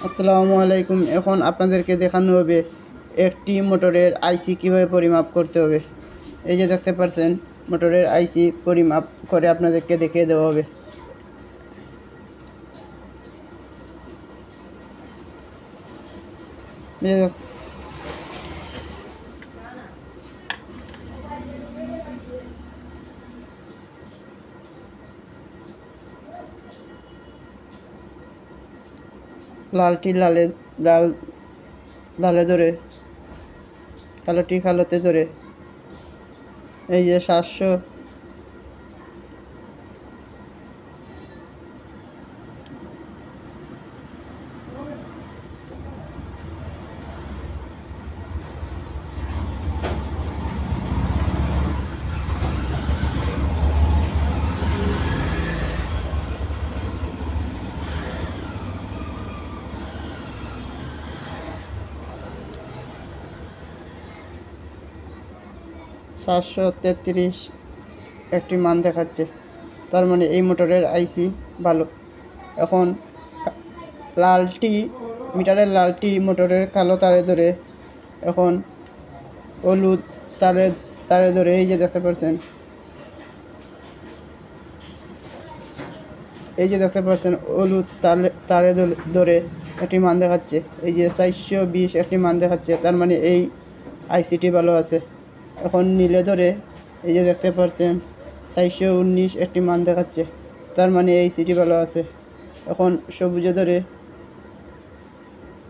আসসালামু আলাইকুম। এখন আপনাদেরকে দেখানো হবে একটি মোটরের আইসি কিভাবে পরিমাপ করতে হবে। এই যে দেখতে পাচ্ছেন মোটরের আইসি পরিমাপ করে আপনাদেরকে দেখিয়ে দেওয়া হবে। লালটি লালে ধরে, কালোটি কালোতে ধরে। এই যে 700, $733 একটি মান দেখাচ্ছে। তার মানে এই মোটরের আইসি ভালো। এখন মিটারের লালটি মোটরের কালো তারে ধরে, এখন হলুদ তারে ধরে। এই যে দেখতে পাচ্ছেন, হলুদ তারে ধরে একটি মান দেখাচ্ছে। এই যে 420 একটি মান দেখাচ্ছে, তার মানে এই আইসিটি ভালো আছে। এখন নীলে ধরে, এই যে দেখতে পাচ্ছেন 419 একটি মান দেখাচ্ছে, তার মানে এই সিটি ভালো আছে। এখন সবুজে ধরে,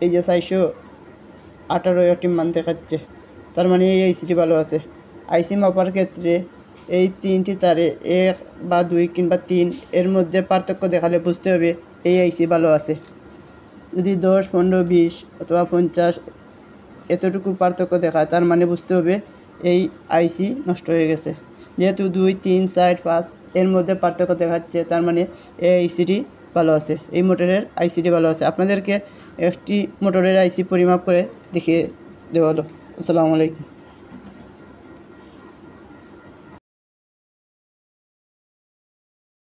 এই যে 418 একটি মান দেখাচ্ছে, তার মানে এই আইসিটি ভালো আছে। আইসি মাপার ক্ষেত্রে এই 3টি তারে 1 বা 2 কিংবা 3 এর মধ্যে পার্থক্য দেখালে বুঝতে হবে এই আইসি ভালো আছে। যদি 10, 15, 20 অথবা 50 এতটুকু পার্থক্য দেখায়, তার মানে বুঝতে হবে এই আইসি নষ্ট হয়ে গেছে। যেহেতু 2, 3, 4, 5 এর মধ্যে পার্থক্য দেখাচ্ছে, তার মানে এই আইসিটি ভালো আছে, এই মোটরের আইসিটি ভালো আছে। আপনাদেরকে একটি মোটরের আইসি পরিমাপ করে দেখিয়ে দেওয়া হলো। আসসালামু আলাইকুম।